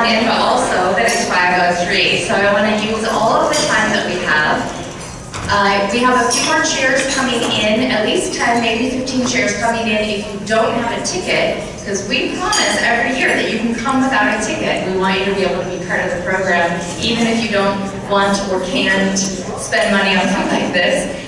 in, but also that it's 5:03. So I want to use all of the time that we have. We have a few more chairs coming in, at least 10, maybe 15 chairs coming in if you don't have a ticket, because we promise every year that you can come without a ticket. We want you to be able to be part of the program, even if you don't want or can't spend money on something like this.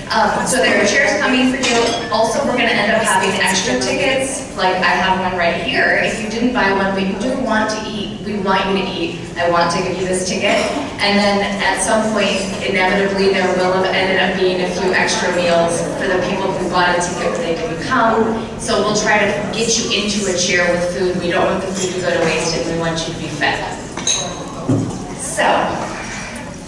So there are chairs coming for you. Also, we're going to end up having extra tickets, like I have one right here. If you didn't buy one, but you do want to eat, we want you to eat, I want to give you this ticket. And then at some point, inevitably, there will have ended up being a few extra meals for the people who bought a ticket but they didn't come. So we'll try to get you into a chair with food. We don't want the food to go to waste, and we want you to be fed. So,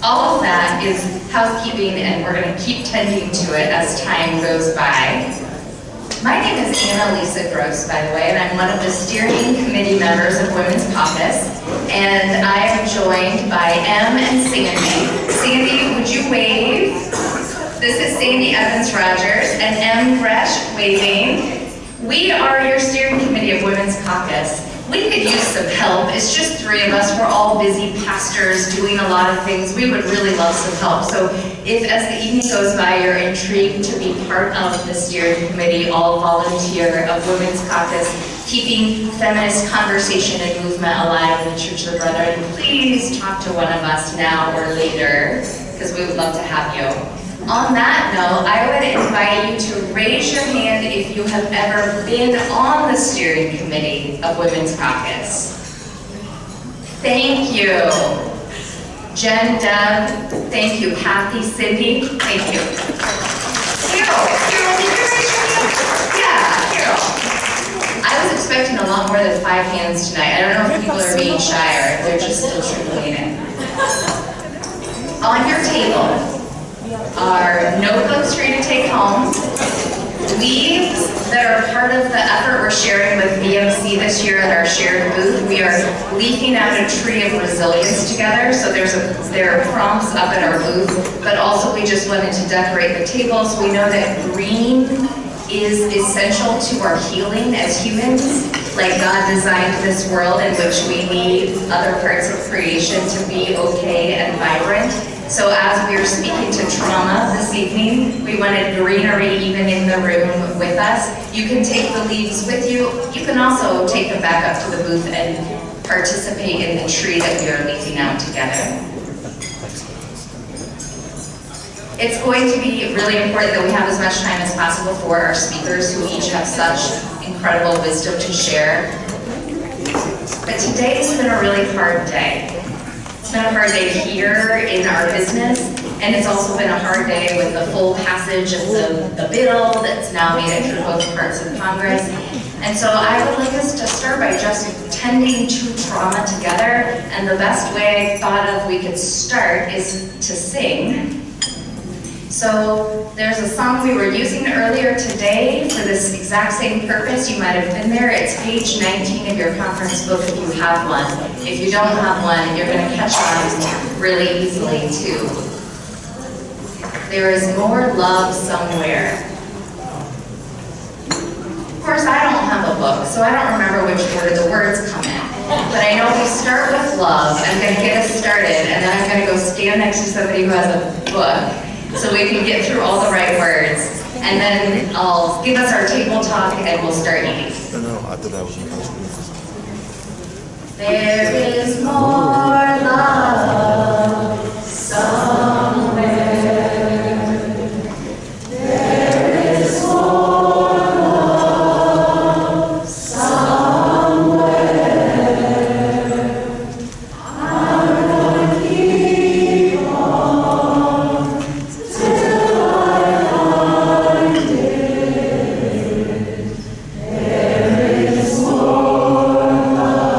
all of that is housekeeping, and we're going to keep tending to it as time goes by. My name is Annalisa Gross, by the way, and I'm one of the steering committee members of Women's Caucus, and I am joined by Em and Sandy. Sandy, would you wave? This is Sandy Evans-Rogers and Em Gresh waving. We are your steering committee of Women's Caucus. We could use some help. It's just 3 of us. We're all busy pastors doing a lot of things. We would really love some help. So if, as the evening goes by, you're intrigued to be part of the steering committee, all volunteer of Women's Caucus, keeping feminist conversation and movement alive in the Church of the Brethren, please talk to one of us now or later, because we would love to have you. On that note, I would invite you to raise your hand if you have ever been on the steering committee of Women's Caucus. Thank you. Jen, Deb, thank you. Kathy, Cindy, thank you. Carol, did you raise your hand? Yeah, Carol. I was expecting a lot more than 5 hands tonight. I don't know if people are being shy or if they're just still trickling in. On your table are notebooks for you to take home, leaves that are part of the effort we're sharing with VMC this year at our shared booth. We are leafing out a tree of resilience together, so there are prompts up at our booth, but also we just wanted to decorate the table, so we know that green is essential to our healing as humans. Like God designed this world in which we need other parts of creation to be okay and vibrant. So as we are speaking to trauma this evening, we wanted greenery even in the room with us. You can take the leaves with you. You can also take them back up to the booth and participate in the tree that we are leafing out together. It's going to be really important that we have as much time as possible for our speakers who each have such incredible wisdom to share. But today has been a really hard day. It's been a hard day here in our business, and it's also been a hard day with the full passage of the bill that's now made it through both parts of Congress. And so I would like us to start by just tending to trauma together, and the best way I thought of we could start is to sing. So there's a song we were using earlier today for this exact same purpose. You might have been there. It's page 19 of your conference book if you have one. If you don't have one, you're going to catch on really easily too. There is more love somewhere. Of course, I don't have a book, so I don't remember which order the words come in. But I know we start with love. I'm going to get us started, and then I'm going to go stand next to somebody who has a book, so we can get through all the right words. And then I'll give us our table talk and we'll start eating. No, I thought that was There is more love somewhere. There is more love somewhere. I'm gonna keep on till I find it. There is more love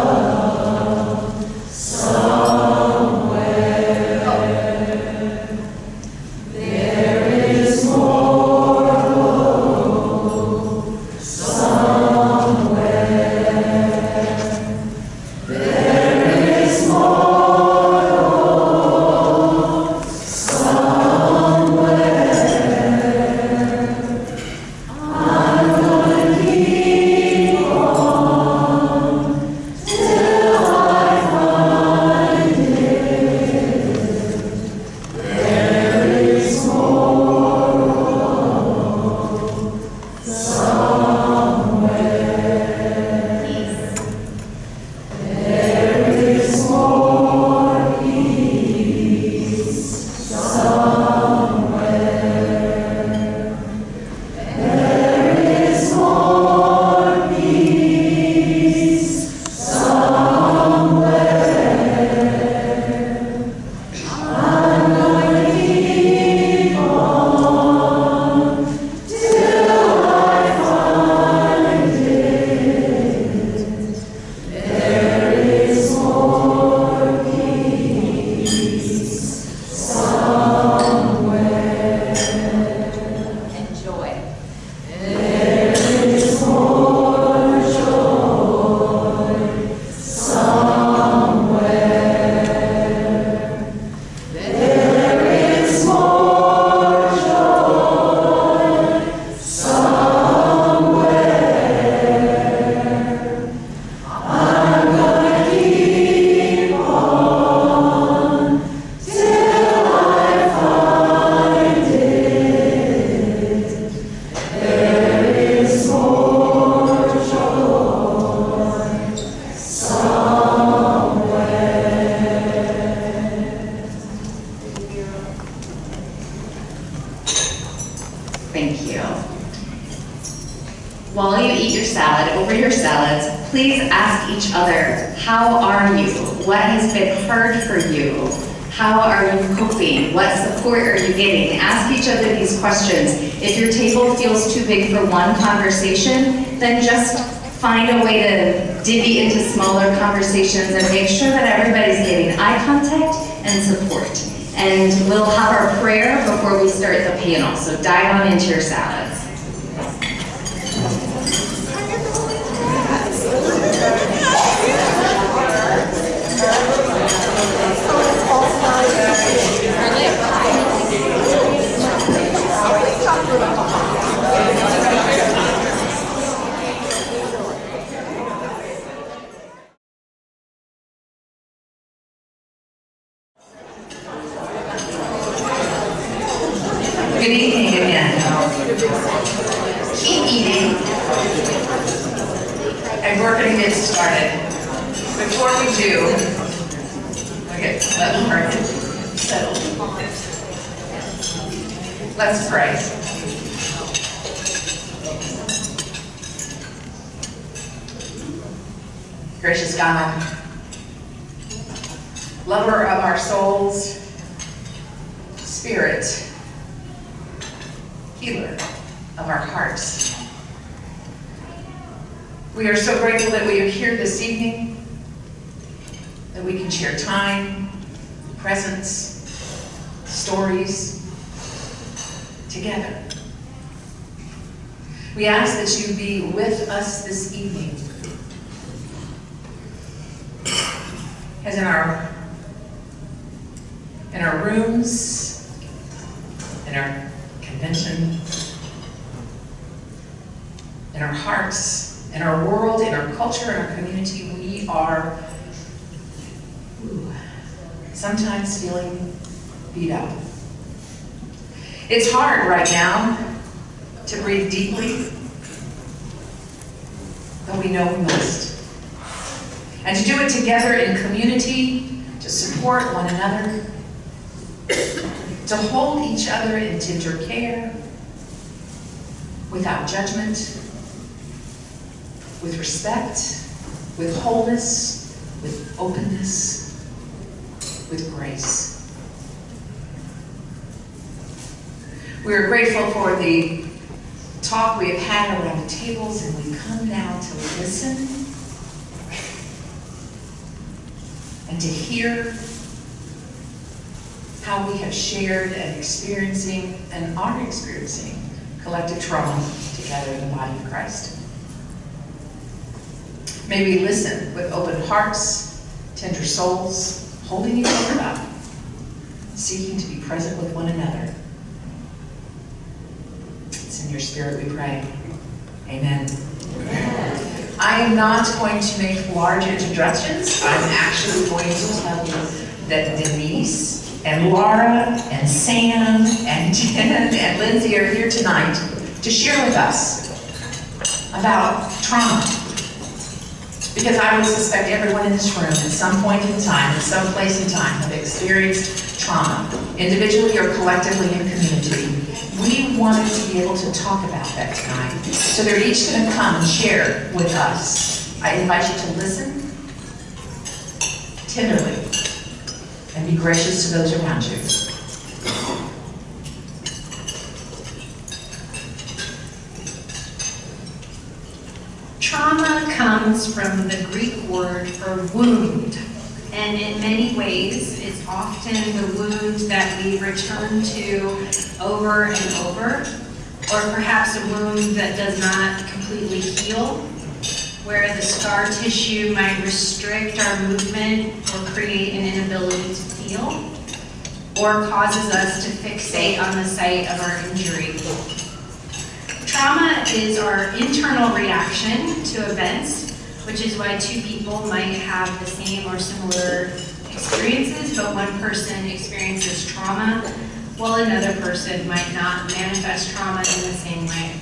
please ask each other, how are you? What has been hard for you? How are you coping? What support are you getting? Ask each other these questions. If your table feels too big for one conversation, then just find a way to divvy into smaller conversations and make sure that everybody's getting eye contact and support. And we'll have our prayer before we start the panel, so dive on into your salads. Good evening again. Keep eating, and we're going to get started. Before we do, let Mark settle. Let's pray. Gracious God, lover of our souls, Spirit, healer of our hearts. We are so grateful that we are here this evening, that we can share time, presence, stories together. We ask that you be with us this evening, as in our rooms, in our convention, in our hearts, in our world, in our culture, in our community. We are sometimes feeling beat up. It's hard right now to breathe deeply, but we know we must. And to do it together in community, to support one another, to hold each other in tender care, without judgment, with respect, with wholeness, with openness, with grace. We are grateful for the talk we have had around the tables, and we come now to listen and to hear how we have shared and experiencing and are experiencing collective trauma together in the body of Christ. May we listen with open hearts, tender souls, holding each other up, seeking to be present with one another. It's in your spirit we pray. Amen. Amen. I am not going to make large introductions. I'm actually going to tell you that Denise and Laura and Sam and Jen and Lindsay are here tonight to share with us about trauma. Because I would suspect everyone in this room at some point in time, at some place in time, have experienced trauma, individually or collectively in community. We wanted to be able to talk about that tonight. So they're each going to come and share with us. I invite you to listen tenderly and be gracious to those around you. Trauma comes from the Greek word for wound, and in many ways it's often the wound that we return to over and over, or perhaps a wound that does not completely heal, where the scar tissue might restrict our movement or create an inability to feel, or causes us to fixate on the site of our injury. Trauma is our internal reaction to events, which is why two people might have the same or similar experiences, but one person experiences trauma while another person might not manifest trauma in the same way.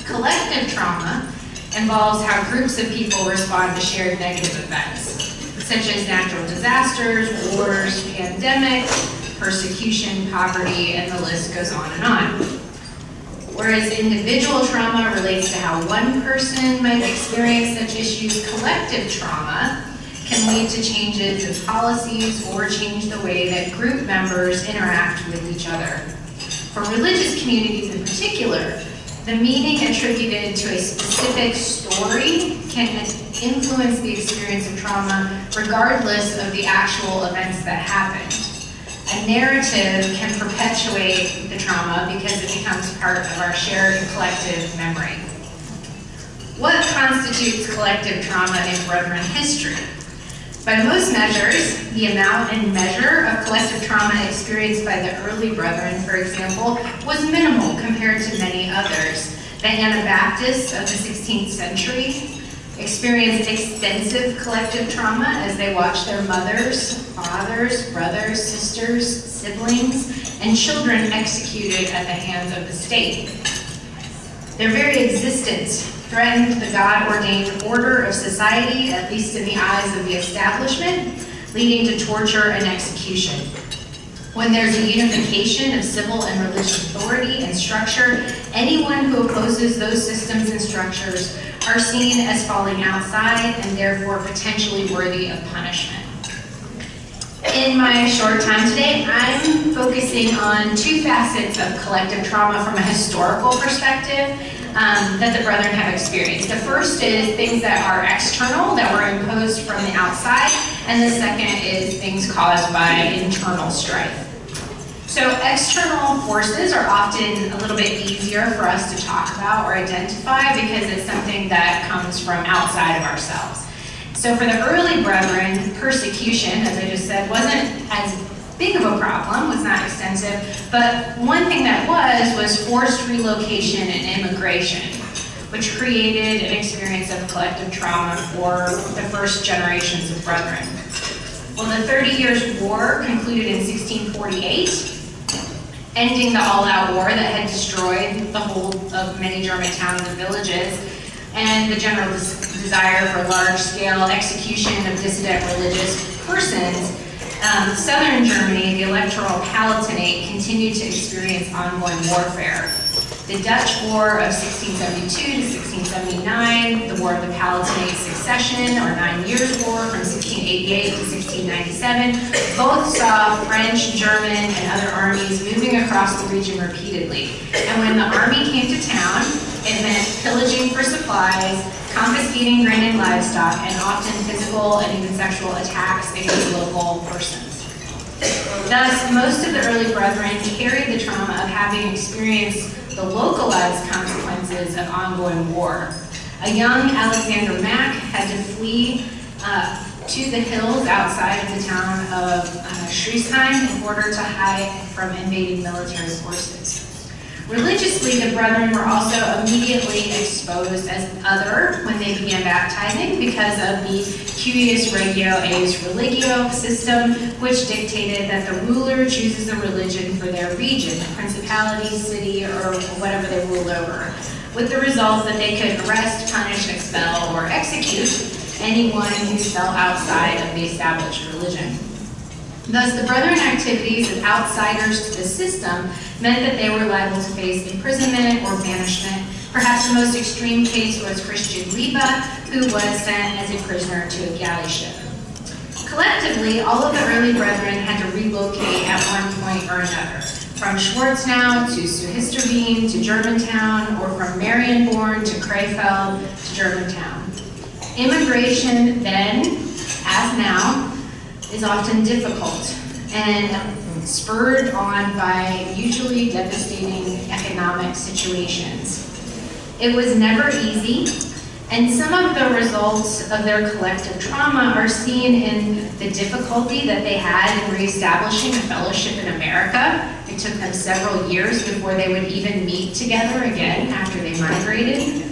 Collective trauma involves how groups of people respond to shared negative events, such as natural disasters, wars, pandemics, persecution, poverty, and the list goes on and on. Whereas individual trauma relates to how one person might experience such issues, collective trauma can lead to changes in policies or change the way that group members interact with each other. For religious communities in particular, the meaning attributed to a specific story can influence the experience of trauma regardless of the actual events that happened. A narrative can perpetuate the trauma because it becomes part of our shared collective memory. What constitutes collective trauma in Brethren history? By most measures, the amount and measure of collective trauma experienced by the early Brethren, for example, was minimal compared to many others. The Anabaptists of the 16th century experienced extensive collective trauma as they watched their mothers, fathers, brothers, sisters, siblings, and children executed at the hands of the state. Their very existence threatened the God-ordained order of society, at least in the eyes of the establishment, leading to torture and execution. When there's a unification of civil and religious authority and structure, anyone who opposes those systems and structures are seen as falling outside and therefore potentially worthy of punishment. In my short time today, I'm focusing on two facets of collective trauma from a historical perspective that the Brethren have experienced. The first is things that are external, that were imposed from the outside, and the second is things caused by internal strife. So external forces are often a little bit easier for us to talk about or identify because it's something that comes from outside of ourselves. So for the early Brethren, persecution, as I just said, wasn't as big of a problem, was not extensive, but one thing that was forced relocation and immigration, which created an experience of collective trauma for the first generations of Brethren. Well, the 30 Years' War concluded in 1648, ending the all-out war that had destroyed the whole of many German towns and villages, and the general desire for large-scale execution of dissident religious persons. Southern Germany, the electoral Palatinate, continued to experience ongoing warfare. The Dutch War of 1672 to 1679, the War of the Palatinate Succession, or 9 Years' War from 1688 to 1697, both saw French, German, and other armies moving across the region repeatedly. And when the army came to town, it meant pillaging for supplies, confiscating grain and livestock, and often physical and even sexual attacks against local persons. Thus, most of the early Brethren carried the trauma of having experienced the localized consequences of ongoing war. A young Alexander Mack had to flee to the hills outside of the town of Schriesheim in order to hide from invading military forces. Religiously, the Brethren were also immediately exposed as other when they began baptizing because of the cuius regio eis religio system, which dictated that the ruler chooses a religion for their region, principality, city, or whatever they ruled over, with the result that they could arrest, punish, expel, or execute anyone who fell outside of the established religion. Thus, the Brethren activities as outsiders to the system meant that they were liable to face imprisonment or banishment. Perhaps the most extreme case was Christian Liebe, who was sent as a prisoner to a galley ship. Collectively, all of the early Brethren had to relocate at one point or another, from Schwarzenau to Suhisterveen to Germantown, or from Marienborn to Krefeld to Germantown. Immigration then, as now, is often difficult and spurred on by usually devastating economic situations. It was never easy, and some of the results of their collective trauma are seen in the difficulty that they had in reestablishing a fellowship in America. It took them several years before they would even meet together again after they migrated.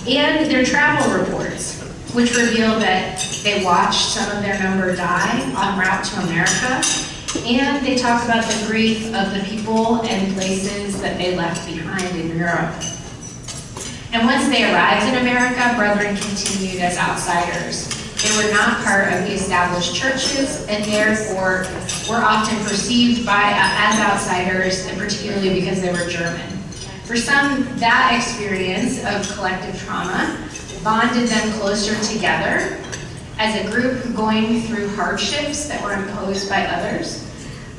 And their travel reports, which reveal that they watched some of their number die en route to America, and they talk about the grief of the people and places that they left behind in Europe. And once they arrived in America, Brethren continued as outsiders. They were not part of the established churches, and therefore were often perceived as outsiders, and particularly because they were German. For some, that experience of collective trauma bonded them closer together as a group going through hardships that were imposed by others,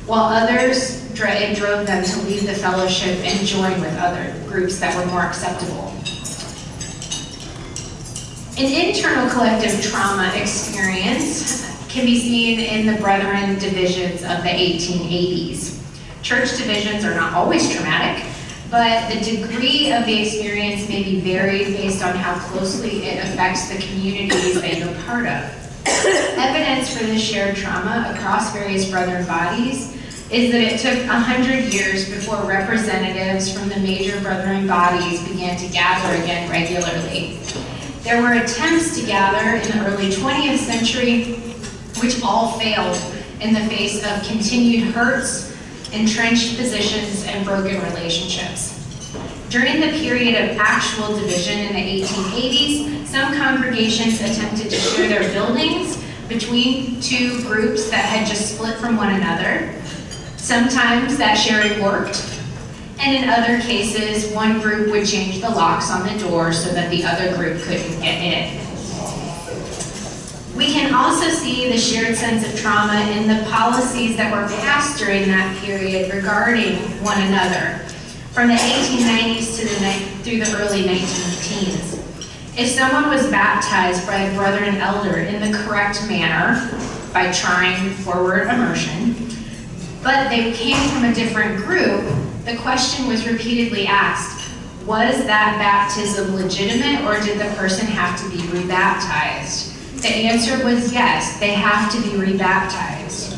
while others, it drove them to leave the fellowship and join with other groups that were more acceptable. An internal collective trauma experience can be seen in the Brethren divisions of the 1880s. Church divisions are not always traumatic, but the degree of the experience may be varied based on how closely it affects the communities that you're part of. Evidence for this shared trauma across various Brethren bodies is that it took 100 years before representatives from the major Brethren bodies began to gather again regularly. There were attempts to gather in the early 20th century, which all failed in the face of continued hurts, entrenched positions, and broken relationships. During the period of actual division in the 1880s, some congregations attempted to share their buildings between two groups that had just split from one another. Sometimes that sharing worked, and in other cases, one group would change the locks on the door so that the other group couldn't get in. We can also see the shared sense of trauma in the policies that were passed during that period regarding one another, from the 1890s through the early 19-teens. If someone was baptized by a Brethren elder in the correct manner, by trying forward immersion, but they came from a different group, the question was repeatedly asked, was that baptism legitimate, or did the person have to be rebaptized? The answer was yes, they have to be rebaptized.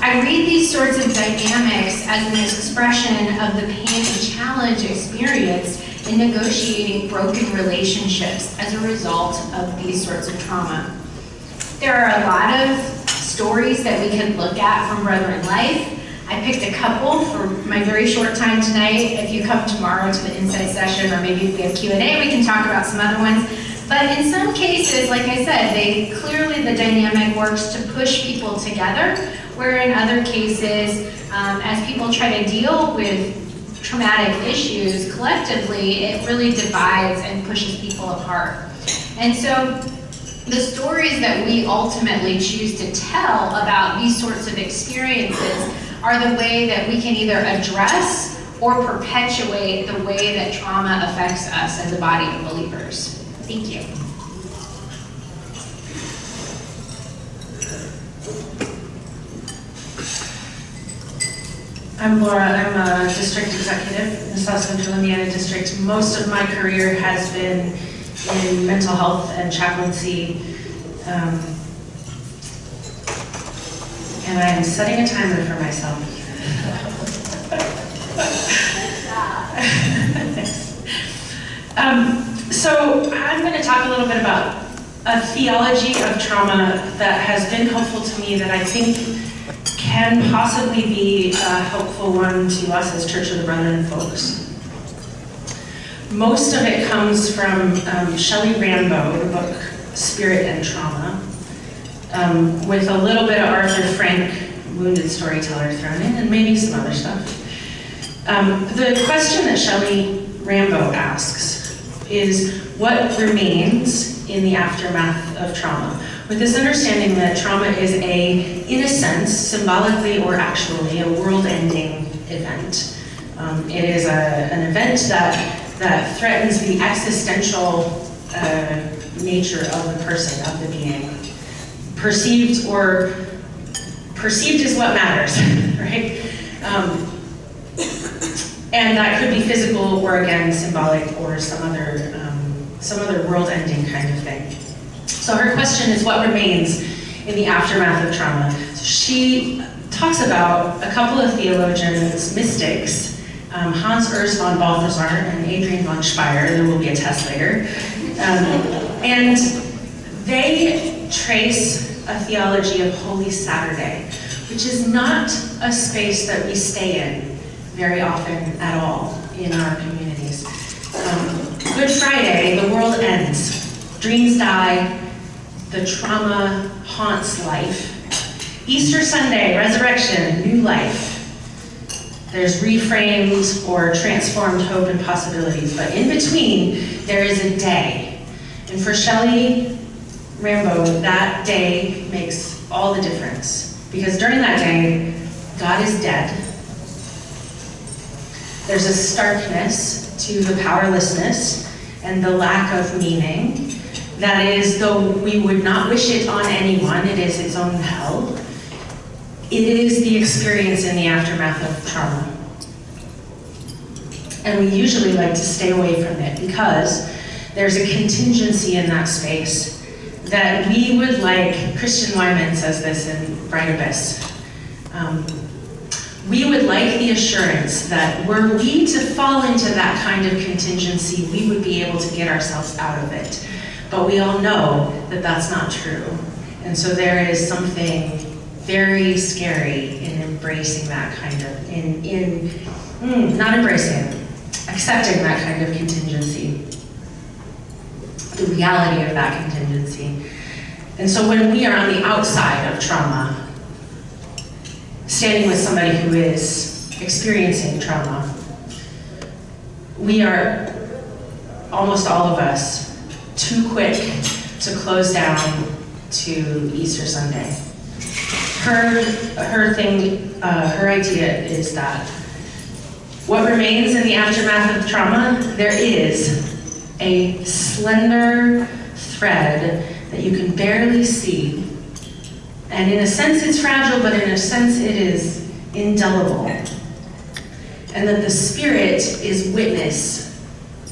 I read these sorts of dynamics as an expression of the pain and challenge experienced in negotiating broken relationships as a result of these sorts of trauma. There are a lot of stories that we can look at from Brethren life. I picked a couple for my very short time tonight. If you come tomorrow to the insight session, or maybe if we have Q&A, we can talk about some other ones. But in some cases, like I said, clearly the dynamic works to push people together, where in other cases, as people try to deal with traumatic issues collectively, it really divides and pushes people apart. And so the stories that we ultimately choose to tell about these sorts of experiences are the way that we can either address or perpetuate the way that trauma affects us as a body of believers. Thank you. I'm Laura. I'm a district executive in the South Central Indiana District. Most of my career has been in mental health and chaplaincy. And I am setting a timer for myself. So I'm going to talk a little bit about a theology of trauma that has been helpful to me, that I think can possibly be a helpful one to us as Church of the Brethren folks. Most of it comes from Shelley Rambo, the book Spirit and Trauma, with a little bit of Arthur Frank, wounded storyteller, thrown in, and maybe some other stuff. The question that Shelley Rambo asks is, what remains in the aftermath of trauma? With this understanding that trauma is in a sense, symbolically or actually, a world-ending event. It is an event that threatens the existential nature of the person, of the being. Perceived is what matters, right? And that could be physical, or again, symbolic, or some other world-ending kind of thing. So her question is, what remains in the aftermath of trauma? So she talks about a couple of theologians, mystics, Hans Urs von Balthasar and Adrian von Speyer. There will be a test later. And they trace a theology of Holy Saturday, which is not a space that we stay in very often at all in our communities. Good Friday, the world ends. Dreams die. The trauma haunts life. Easter Sunday, resurrection, new life. There's reframed or transformed hope and possibilities, but in between, there is a day. And for Shelley Rambo, that day makes all the difference. Because during that day, God is dead. There's a starkness to the powerlessness and the lack of meaning that is, though we would not wish it on anyone, it is its own hell. It is the experience in the aftermath of trauma. And we usually like to stay away from it because there's a contingency in that space that we would like, Christian Womaen says this in Bright Abyss, we would like the assurance that were we to fall into that kind of contingency, we would be able to get ourselves out of it. But we all know that that's not true. And so there is something very scary in embracing that kind of, not embracing, accepting that kind of contingency. The reality of that contingency. And so when we are on the outside of trauma, standing with somebody who is experiencing trauma, we are, almost all of us, too quick to close down to Easter Sunday. Her idea is that what remains in the aftermath of trauma, there is a slender thread that you can barely see. And in a sense it's fragile, but in a sense it is indelible. And that the Spirit is witness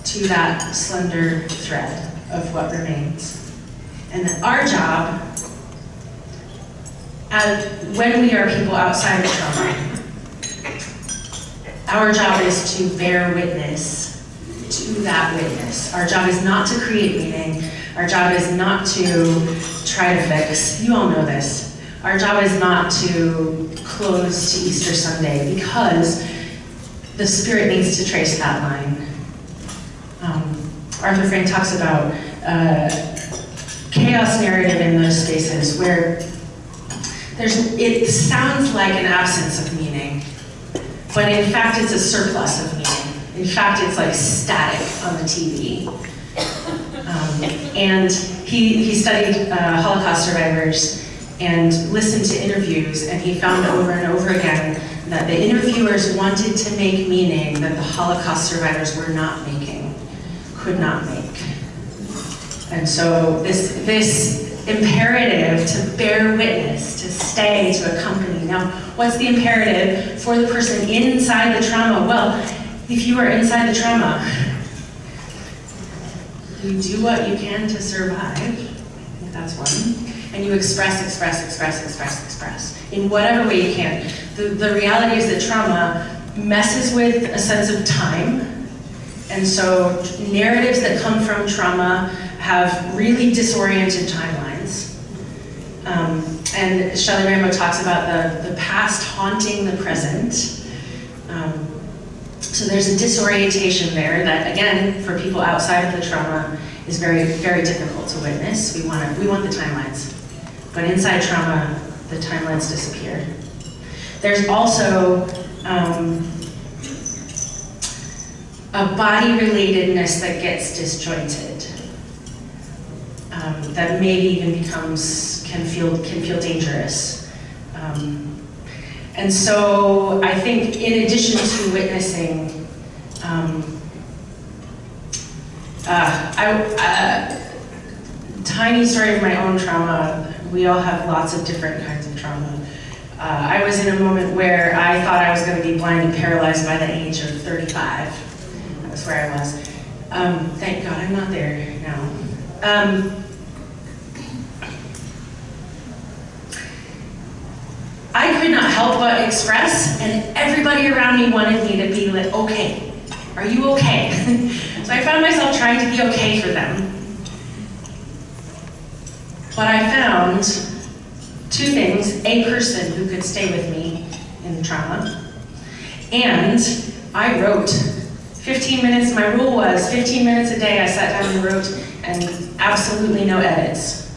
to that slender thread of what remains. And that our job, when we are people outside of trauma, our job is to bear witness to that witness. Our job is not to create meaning. Our job is not to try to fix. You all know this. Our job is not to close to Easter Sunday because the Spirit needs to trace that line. Arthur Frank talks about chaos narrative in those spaces where it sounds like an absence of meaning, but in fact it's a surplus of meaning. In fact, it's like static on the TV. And he studied Holocaust survivors and listened to interviews, and he found over and over again that the interviewers wanted to make meaning that the Holocaust survivors were not making, could not make. And so this imperative to bear witness, to stay, to accompany. Now, what's the imperative for the person inside the trauma? Well, if you are inside the trauma, you do what you can to survive. I think that's one. And you express in whatever way you can. The reality is that trauma messes with a sense of time. And so narratives that come from trauma have really disoriented timelines. And Shelley Rambo talks about the past haunting the present. So there's a disorientation there that, again, for people outside of the trauma, is very, very difficult to witness. We want the timelines. But inside trauma, the timelines disappear. There's also a body relatedness that gets disjointed, that maybe even can feel dangerous. And so I think in addition to witnessing, tiny story of my own trauma, we all have lots of different kinds of trauma. I was in a moment where I thought I was going to be blind and paralyzed by the age of 35. That's where I was. Thank God I'm not there now. I could not help but express, and everybody around me wanted me to be like, okay, are you okay? So I found myself trying to be okay for them. But I found two things: a person who could stay with me in the trauma, and I wrote 15 minutes. My rule was 15 minutes a day I sat down and wrote, and absolutely no edits.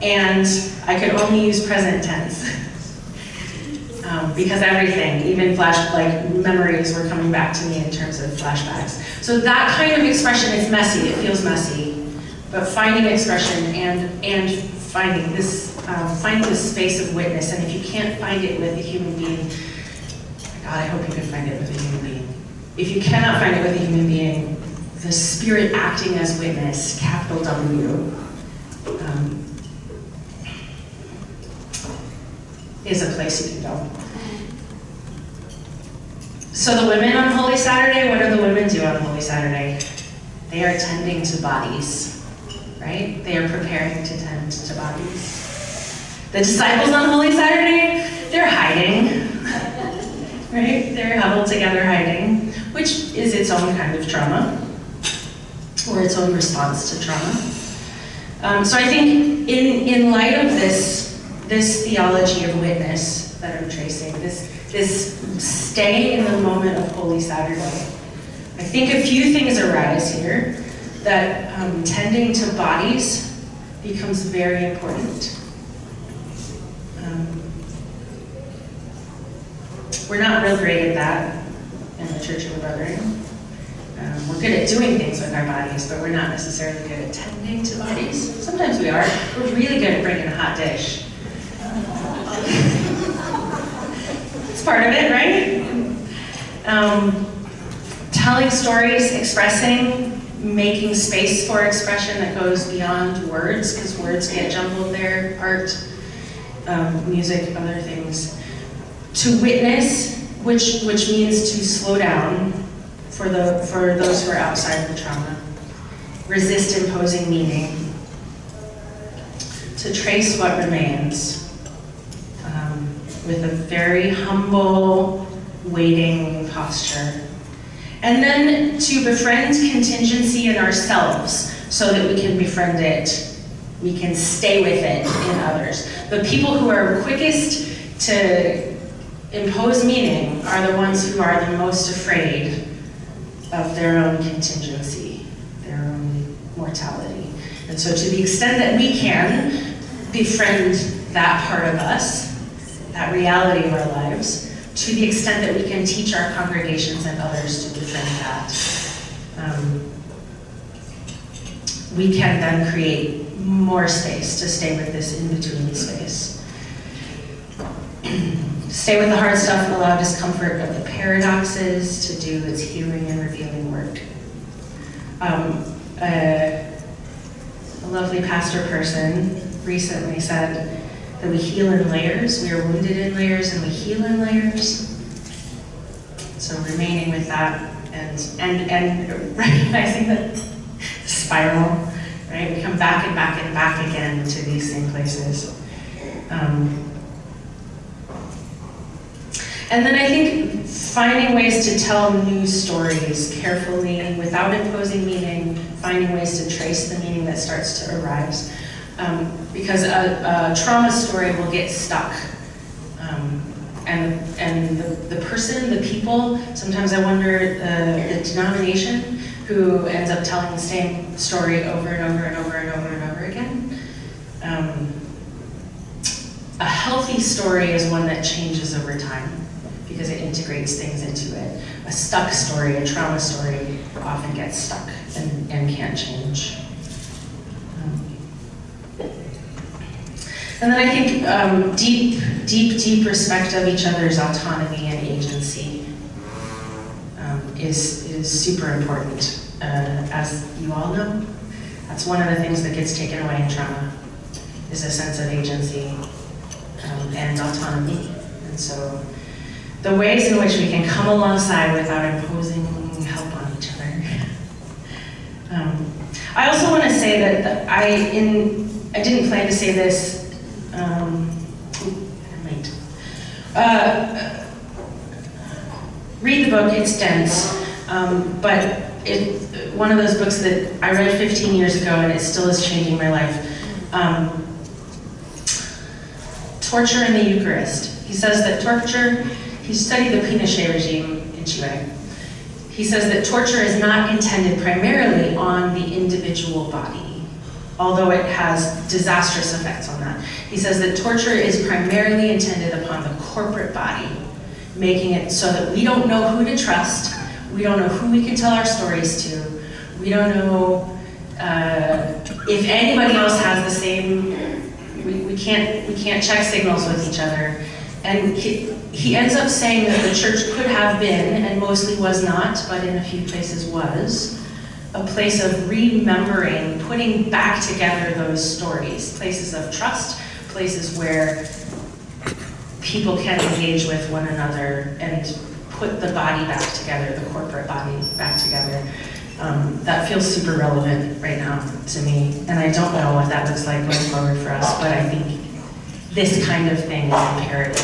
And I could only use present tense. because everything, even memories were coming back to me in terms of flashbacks. So that kind of expression is messy, it feels messy, but finding expression and finding this space of witness, and if you can't find it with a human being, God, I hope you can find it with a human being. If you cannot find it with a human being, the Spirit acting as witness, capital W, is a place you can go. So the women on Holy Saturday, what do the women do on Holy Saturday? They are tending to bodies, right? They are preparing to tend to bodies. The disciples on Holy Saturday, they're hiding, right? They're huddled together hiding, which is its own kind of trauma, or its own response to trauma. So I think in light of this theology of witness that I'm tracing, this stay in the moment of Holy Saturday, I think a few things arise here, that tending to bodies becomes very important. We're not real great at that in the Church of the Brethren. We're good at doing things with our bodies, but we're not necessarily good at tending to bodies. Sometimes we are. We're really good at bringing a hot dish. It's part of it, right? Telling stories, expressing, making space for expression that goes beyond words, because words get jumbled there, art, music, other things. To witness, which means to slow down for those who are outside the trauma. Resist imposing meaning. To trace what remains. With a very humble, waiting posture. And then to befriend contingency in ourselves so that we can befriend it, we can stay with it in others. The people who are quickest to impose meaning are the ones who are the most afraid of their own contingency, their own mortality. And so to the extent that we can befriend that part of us, that reality of our lives, to the extent that we can teach our congregations and others to befriend that, we can then create more space to stay with this in-between space. Stay with the hard stuff and allow discomfort of the paradoxes to do its healing and revealing work. A lovely pastor person recently said that we heal in layers. We are wounded in layers and we heal in layers. So remaining with that and recognizing that spiral, right? We come back and back and back again to these same places. And then I think finding ways to tell new stories carefully, without imposing meaning, finding ways to trace the meaning that starts to arise. Because a trauma story will get stuck. And the person, the people, sometimes I wonder the denomination who ends up telling the same story over and over and over and over and over again. A healthy story is one that changes over time because it integrates things into it. A stuck story, a trauma story, often gets stuck and can't change. And then I think deep respect of each other's autonomy and agency is super important. As you all know, that's one of the things that gets taken away in trauma, is a sense of agency and autonomy. And so the ways in which we can come alongside without imposing help on each other. I also want to say that I didn't plan to say this. Read the book, it's dense, but one of those books that I read 15 years ago and it still is changing my life. Torture in the Eucharist. He says that torture, he studied the Pinochet regime in Chile. He says that torture is not intended primarily on the individual body. although it has disastrous effects on that. He says that torture is primarily intended upon the corporate body, making it so that we don't know who to trust, we don't know who we can tell our stories to, we don't know if anybody else has the same, we can't check signals with each other. And he ends up saying that the church could have been, and mostly was not, but in a few places was, a place of remembering, putting back together those stories, places of trust, places where people can engage with one another and put the body back together, the corporate body back together. That feels super relevant right now to me, and I don't know what that looks like going forward for us, but I think this kind of thing is imperative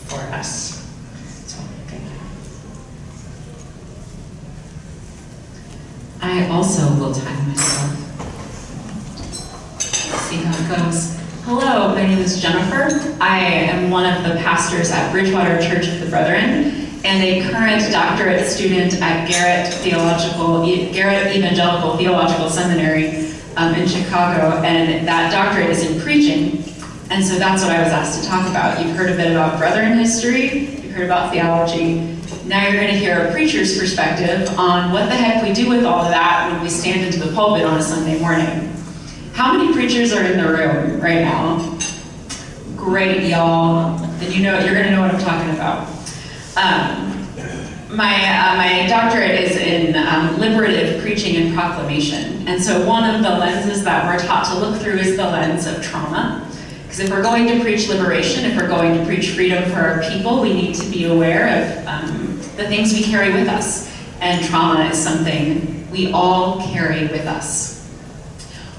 for us. So, thank you. I also will time myself. Let's see how it goes. Hello, my name is Jennifer. I am one of the pastors at Bridgewater Church of the Brethren and a current doctorate student at Garrett Evangelical Theological Seminary in Chicago, and that doctorate is in preaching, and so that's what I was asked to talk about. You've heard a bit about Brethren history, you've heard about theology. Now you're going to hear a preacher's perspective on what the heck we do with all of that when we stand into the pulpit on a Sunday morning. How many preachers are in the room right now? Great, y'all. Then you're going to know what I'm talking about. My doctorate is in liberative preaching and proclamation. And so one of the lenses that we're taught to look through is the lens of trauma. Because if we're going to preach liberation, if we're going to preach freedom for our people, we need to be aware of the things we carry with us. And trauma is something we all carry with us.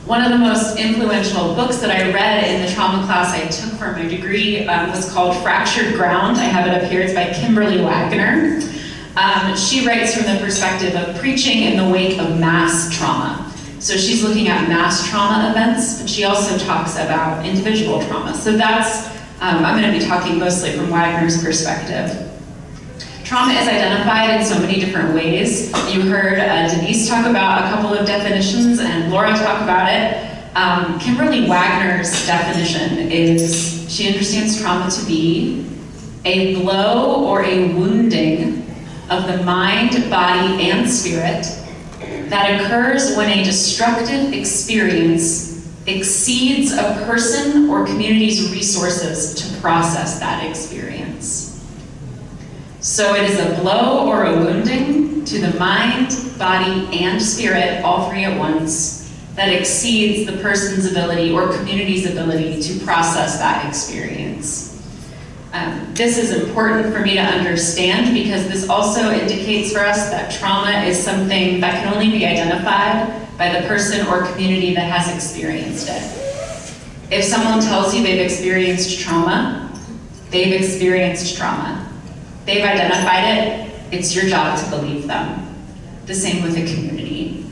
One of the most influential books that I read in the trauma class I took for my degree was called Fractured Ground. I have it up here. It's by Kimberly Wagner. She writes from the perspective of preaching in the wake of mass trauma. So she's looking at mass trauma events, but she also talks about individual trauma. So that's, I'm going to be talking mostly from Wagner's perspective. Trauma is identified in so many different ways. You heard Denise talk about a couple of definitions and Laura talk about it. Kimberly Wagner's definition is, she understands trauma to be a blow or a wounding of the mind, body, and spirit that occurs when a destructive experience exceeds a person or community's resources to process that experience. So it is a blow or a wounding to the mind, body, and spirit, all three at once, that exceeds the person's ability or community's ability to process that experience. This is important for me to understand because this also indicates for us that trauma is something that can only be identified by the person or community that has experienced it. If someone tells you they've experienced trauma, they've experienced trauma. They've identified it, it's your job to believe them. The same with a community.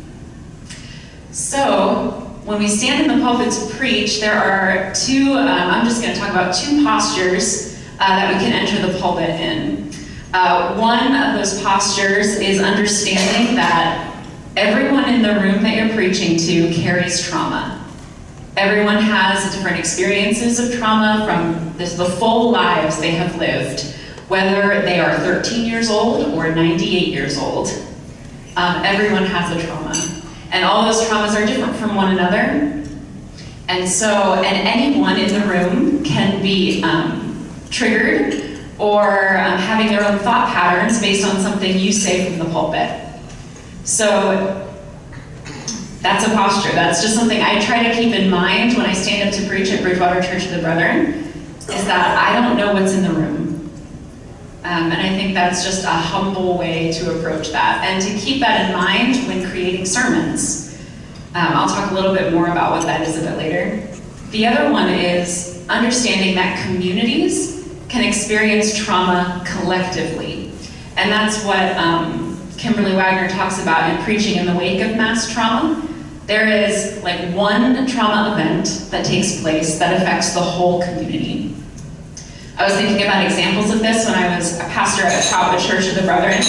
So, when we stand in the pulpit to preach, there are two, I'm just going to talk about two postures that we can enter the pulpit in. One of those postures is understanding that everyone in the room that you're preaching to carries trauma. Everyone has different experiences of trauma from the full lives they have lived, whether they are 13 years old or 98 years old. Everyone has a trauma. And all those traumas are different from one another. And anyone in the room can be triggered or having their own thought patterns based on something you say from the pulpit. So that's a posture. That's just something I try to keep in mind when I stand up to preach at Bridgewater Church of the Brethren, is that I don't know what's in the room. And I think that's just a humble way to approach that, and to keep that in mind when creating sermons. I'll talk a little bit more about what that is a bit later. The other one is understanding that communities can experience trauma collectively. And that's what Kimberly Wagner talks about in preaching in the wake of mass trauma. There is like one trauma event that takes place that affects the whole community. I was thinking about examples of this when I was a pastor at Caucus Church of the Brethren.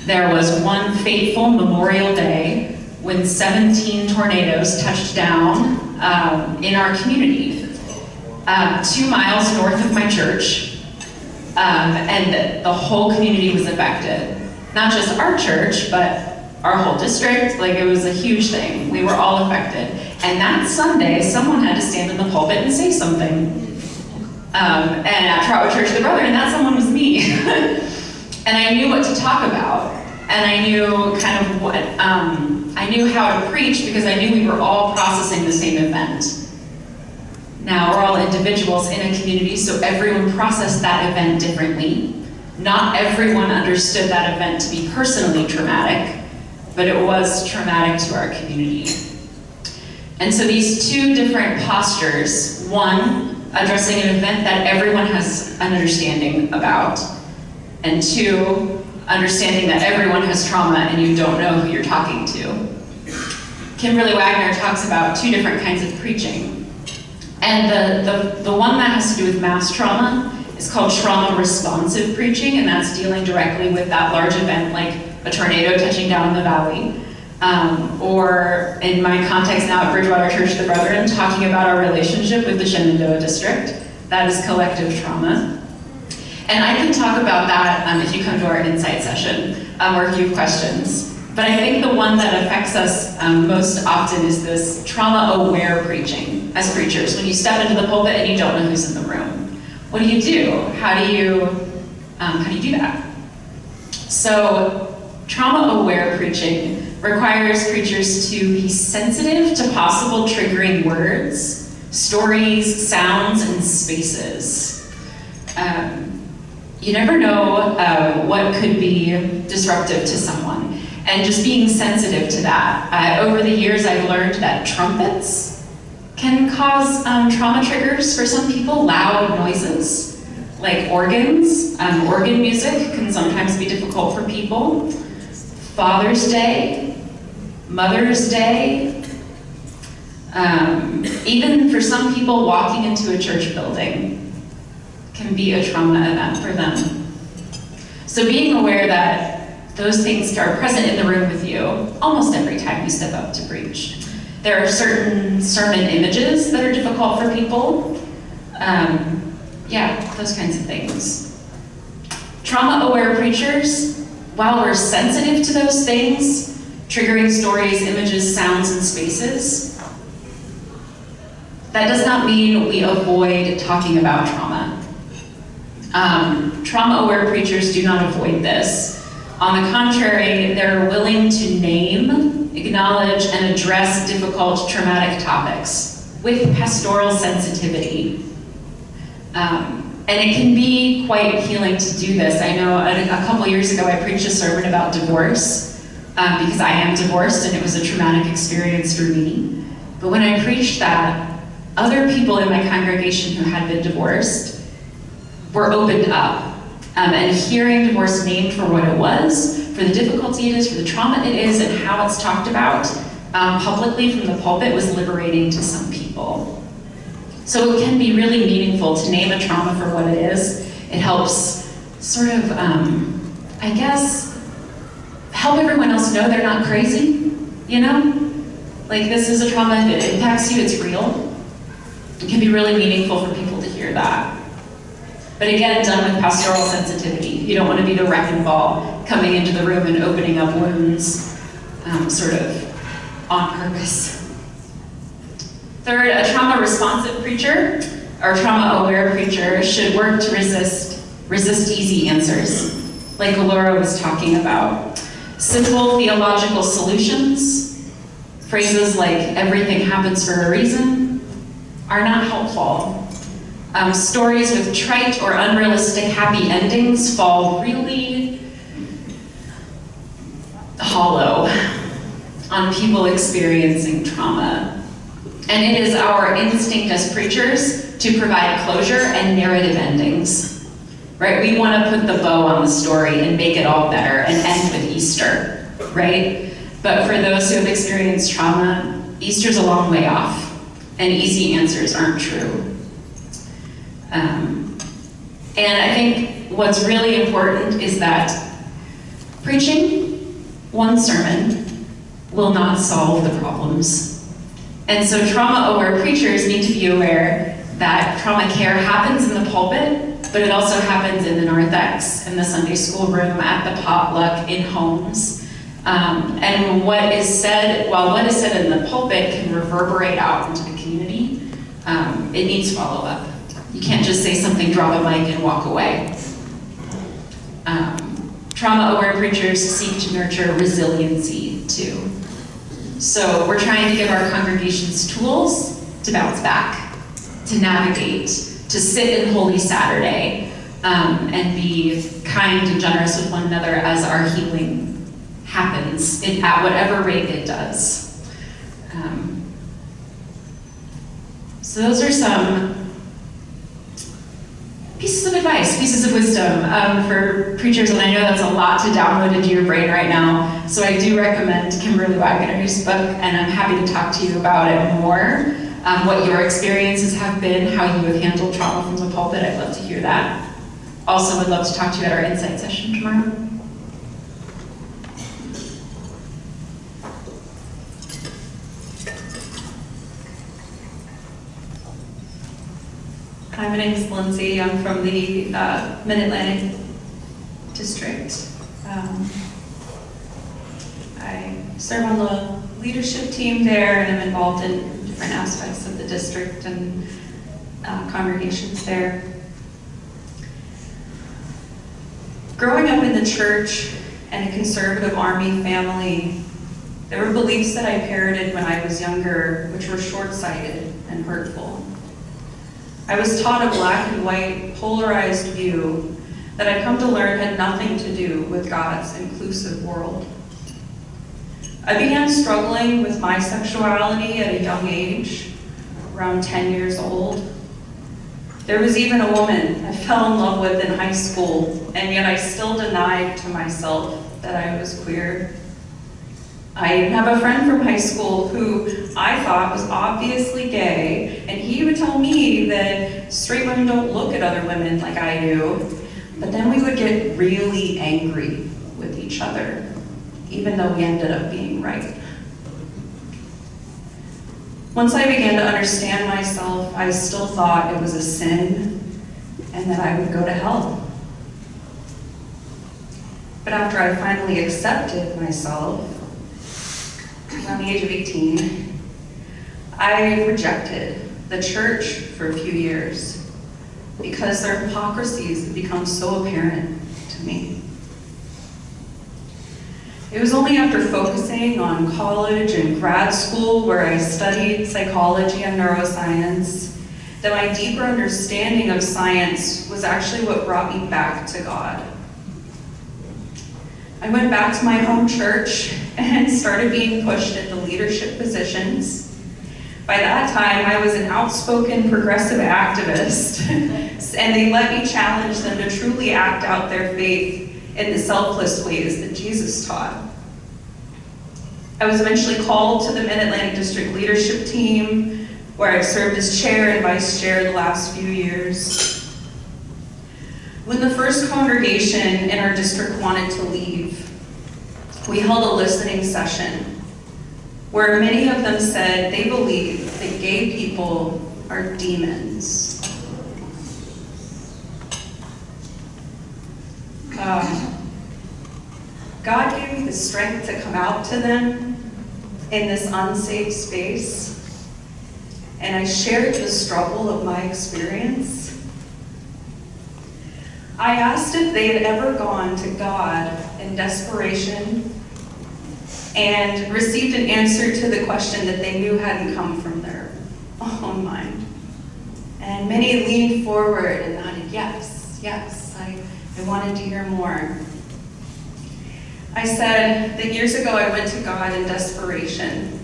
There was one fateful Memorial Day when 17 tornadoes touched down in our community, 2 miles north of my church, and the whole community was affected. Not just our church, but our whole district. Like, it was a huge thing. We were all affected. And that Sunday, someone had to stand in the pulpit and say something. And after our church, the brother, and that someone was me. And I knew what to talk about. And I knew kind of what, I knew how to preach because I knew we were all processing the same event. Now, we're all individuals in a community, so everyone processed that event differently. Not everyone understood that event to be personally traumatic, but it was traumatic to our community. And so these two different postures, one, addressing an event that everyone has an understanding about, and two, understanding that everyone has trauma and you don't know who you're talking to. Kimberly Wagner talks about two different kinds of preaching. And the one that has to do with mass trauma is called trauma-responsive preaching, and that's dealing directly with that large event like a tornado touching down in the valley. Or in my context now at Bridgewater Church of the Brethren, talking about our relationship with the Shenandoah District. That is collective trauma. And I can talk about that if you come to our insight session or if you have questions. But I think the one that affects us most often is this trauma-aware preaching as preachers. When you step into the pulpit and you don't know who's in the room, what do you do? How do you do that? So trauma-aware preaching requires preachers to be sensitive to possible triggering words, stories, sounds, and spaces. You never know what could be disruptive to someone. And just being sensitive to that. Over the years, I've learned that trumpets can cause trauma triggers for some people, loud noises, like organs. Organ music can sometimes be difficult for people. Father's Day, Mother's Day, even for some people, walking into a church building can be a trauma event for them. So being aware that those things are present in the room with you almost every time you step up to preach. There are certain sermon images that are difficult for people. Yeah, those kinds of things. Trauma-aware preachers, while we're sensitive to those things, triggering stories, images, sounds, and spaces, that does not mean we avoid talking about trauma. Trauma-aware preachers do not avoid this. On the contrary, they're willing to name, acknowledge, and address difficult traumatic topics with pastoral sensitivity. And it can be quite healing to do this. I know a couple years ago I preached a sermon about divorce because I am divorced and it was a traumatic experience for me. But when I preached that, other people in my congregation who had been divorced were opened up. And hearing divorce named for what it was, for the difficulty it is, for the trauma it is, and how it's talked about publicly from the pulpit was liberating to some people. So it can be really meaningful to name a trauma for what it is. It helps sort of, I guess, help everyone else know they're not crazy, you know? Like, this is a trauma, if it impacts you, it's real. It can be really meaningful for people to hear that. But again, done with pastoral sensitivity. You don't want to be the wrecking ball coming into the room and opening up wounds sort of on purpose. Third, a trauma-responsive preacher or trauma-aware preacher should work to resist easy answers, like Laura was talking about. Simple theological solutions, phrases like everything happens for a reason, are not helpful. Stories with trite or unrealistic happy endings fall really hollow on people experiencing trauma. And it is our instinct as preachers to provide closure and narrative endings, right? We want to put the bow on the story and make it all better and end with Easter, right? But for those who have experienced trauma, Easter's a long way off, and easy answers aren't true. And I think what's really important is that preaching one sermon will not solve the problems. And so trauma-aware preachers need to be aware that trauma care happens in the pulpit, but it also happens in the narthex, in the Sunday school room, at the potluck, in homes. And what is said, while what is said in the pulpit can reverberate out into the community, it needs follow-up. You can't just say something, drop a mic, and walk away. Trauma-aware preachers seek to nurture resiliency, too. So we're trying to give our congregations tools to bounce back, to navigate, to sit in Holy Saturday, and be kind and generous with one another as our healing happens, at whatever rate it does. So those are some pieces of advice, pieces of wisdom for preachers, and I know that's a lot to download into your brain right now, so I do recommend Kimberly Wagner's book, and I'm happy to talk to you about it more, what your experiences have been, how you have handled trauma from the pulpit. I'd love to hear that. Also would love to talk to you at our Insight session tomorrow. Hi, my name is Lindsay. I'm from the Mid-Atlantic District. I serve on the leadership team there, and I'm involved in different aspects of the district and congregations there. Growing up in the church and a conservative Army family, there were beliefs that I parroted when I was younger, which were short-sighted and hurtful. I was taught a black and white, polarized view that I've come to learn had nothing to do with God's inclusive world. I began struggling with my sexuality at a young age, around 10 years old. There was even a woman I fell in love with in high school, and yet I still denied to myself that I was queer. I have a friend from high school who I thought was obviously gay, and he would tell me that straight women don't look at other women like I do, but then we would get really angry with each other, even though we ended up being right. Once I began to understand myself, I still thought it was a sin and that I would go to hell. But after I finally accepted myself, around the age of 18, I rejected the church for a few years because their hypocrisies had become so apparent to me. It was only after focusing on college and grad school, where I studied psychology and neuroscience, that my deeper understanding of science was actually what brought me back to God. I went back to my home church and started being pushed into leadership positions. By that time, I was an outspoken progressive activist, and they let me challenge them to truly act out their faith in the selfless ways that Jesus taught. I was eventually called to the Mid-Atlantic District leadership team, where I've served as chair and vice chair the last few years. When the first congregation in our district wanted to leave, we held a listening session where many of them said they believe that gay people are demons. God gave me the strength to come out to them in this unsafe space, and I shared the struggle of my experience. I asked if they had ever gone to God in desperation and received an answer to the question that they knew hadn't come from their own mind. And many leaned forward and nodded, yes, I wanted to hear more. I said that years ago I went to God in desperation,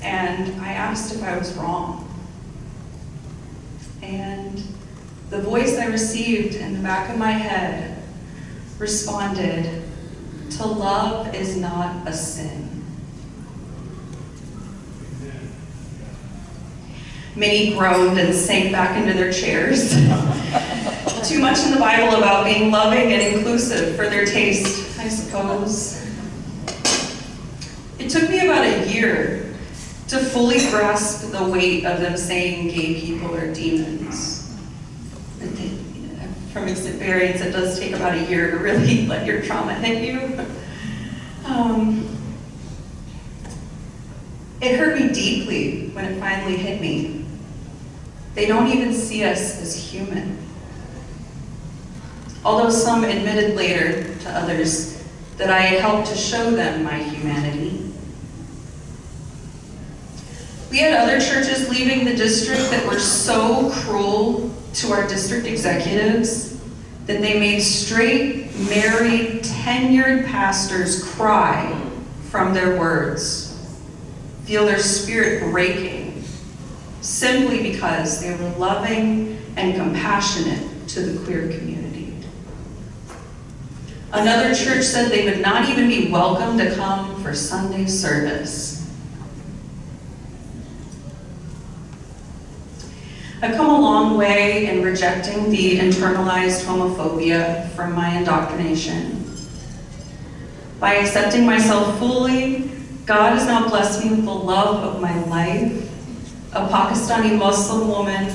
and I asked if I was wrong. And the voice I received in the back of my head responded, "To love is not a sin." Many groaned and sank back into their chairs. Too much in the Bible about being loving and inclusive for their taste, I suppose. It took me about a year to fully grasp the weight of them saying gay people are demons. From experience, it does take about a year to really let your trauma hit you. It hurt me deeply when it finally hit me. They don't even see us as human. Although some admitted later to others that I had helped to show them my humanity. We had other churches leaving the district that were so cruel to our district executives that they made straight, married, tenured pastors cry from their words, feel their spirit breaking, simply because they were loving and compassionate to the queer community. Another church said they would not even be welcome to come for Sunday service. I've come a long way in rejecting the internalized homophobia from my indoctrination. By accepting myself fully, God has now blessed me with the love of my life, a Pakistani Muslim woman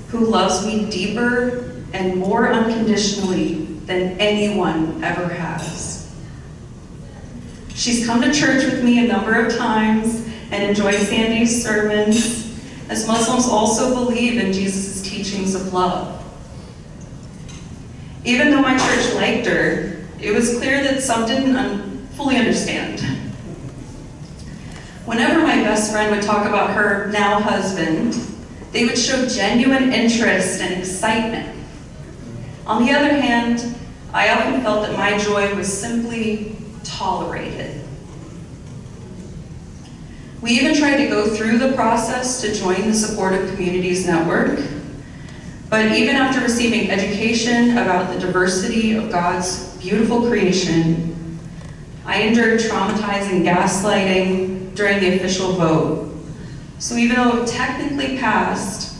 who loves me deeper and more unconditionally than anyone ever has. She's come to church with me a number of times and enjoyed Sandy's sermons, as Muslims also believe in Jesus' teachings of love. Even though my church liked her, it was clear that some didn't fully understand. Whenever my best friend would talk about her now husband, they would show genuine interest and excitement. On the other hand, I often felt that my joy was simply tolerated. We even tried to go through the process to join the Supportive Communities Network, but even after receiving education about the diversity of God's beautiful creation, I endured traumatizing gaslighting during the official vote. So even though it technically passed,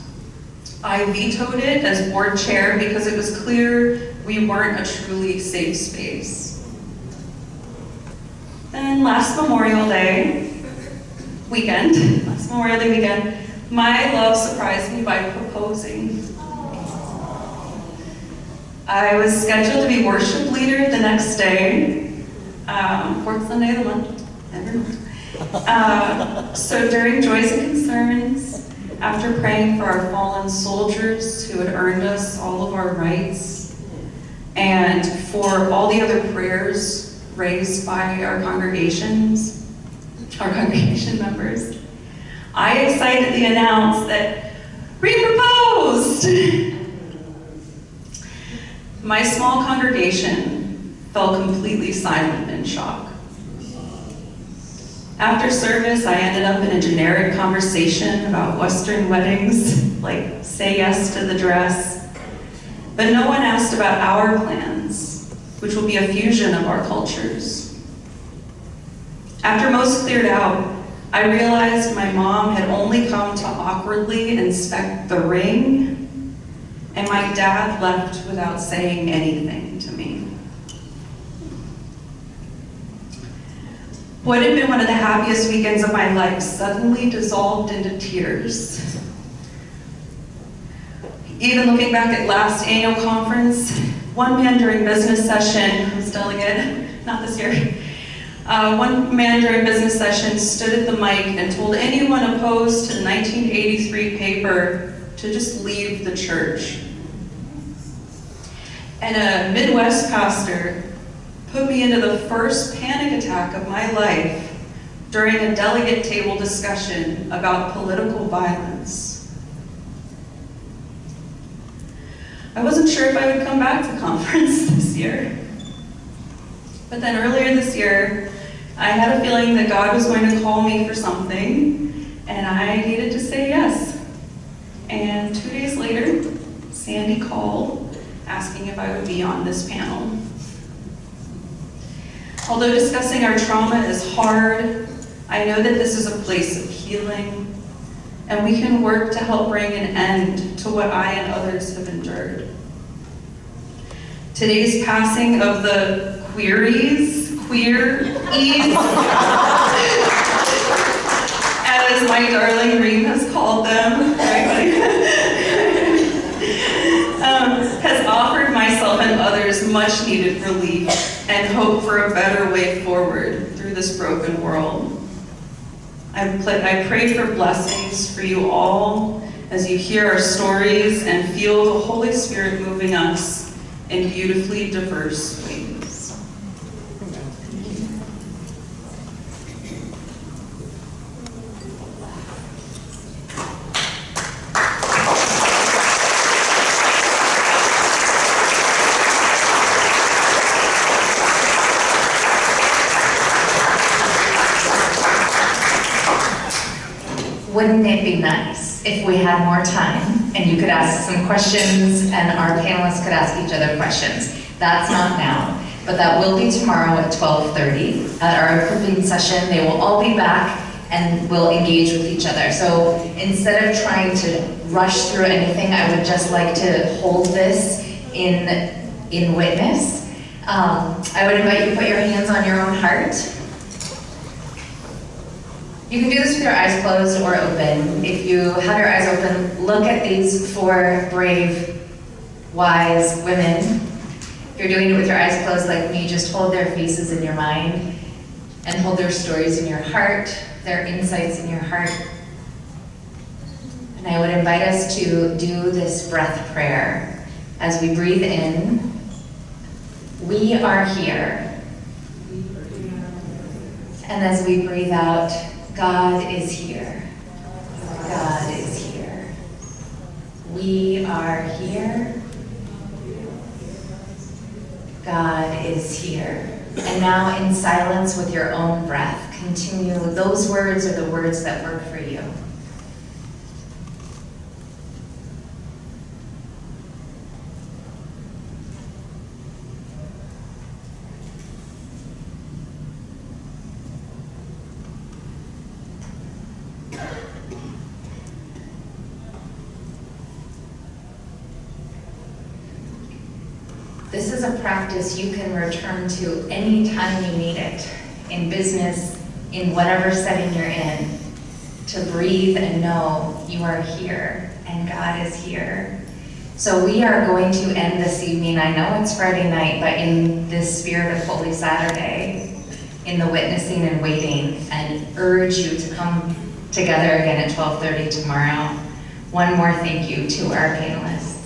I vetoed it as board chair because it was clear we weren't a truly safe space. Then last Memorial Day weekend, my love surprised me by proposing. I was scheduled to be worship leader the next day, fourth Sunday of the month, every month. So during Joys and Concerns, after praying for our fallen soldiers who had earned us all of our rights, and for all the other prayers raised by our congregation members, I excitedly announced that we proposed. My small congregation fell completely silent in shock. After service, I ended up in a generic conversation about Western weddings, like say yes to the dress, but no one asked about our plans, which will be a fusion of our cultures. After most cleared out, I realized my mom had only come to awkwardly inspect the ring, and my dad left without saying anything to me. What had been one of the happiest weekends of my life suddenly dissolved into tears. Even looking back at last annual conference, one man during business session, I was delegate, not this year, one man during business session stood at the mic and told anyone opposed to the 1983 paper to just leave the church. And a Midwest pastor put me into the first panic attack of my life during a delegate table discussion about political violence. I wasn't sure if I would come back to conference this year. But then earlier this year, I had a feeling that God was going to call me for something, and I needed to say yes. And 2 days later, Sandy called, asking if I would be on this panel. Although discussing our trauma is hard, I know that this is a place of healing, and we can work to help bring an end to what I and others have endured. Today's passing of the queer-ease as my darling Reem has called them, has offered myself and others much needed relief and hope for a better way forward through this broken world. I pray for blessings for you all as you hear our stories and feel the Holy Spirit moving us in beautifully diverse ways. Wouldn't it be nice if we had more time and you could ask some questions and our panelists could ask each other questions? That's not now, but that will be tomorrow at 12:30 at our equipping session. They will all be back and we'll engage with each other. So instead of trying to rush through anything, I would just like to hold this in witness. I would invite you to put your hands on your own heart. You can do this with your eyes closed or open. If you have your eyes open, look at these 4 brave, wise women. If you're doing it with your eyes closed like me, just hold their faces in your mind and hold their stories in your heart, their insights in your heart. And I would invite us to do this breath prayer. As we breathe in, we are here. And as we breathe out, God is here. God is here. We are here. God is here. And now in silence with your own breath, continue. Those words are the words that work for you. This is a practice you can return to anytime you need it, in business, in whatever setting you're in, to breathe and know you are here and God is here. So we are going to end this evening, I know it's Friday night, but in this spirit of Holy Saturday, in the witnessing and waiting, and urge you to come together again at 12:30 tomorrow. One more thank you to our panelists.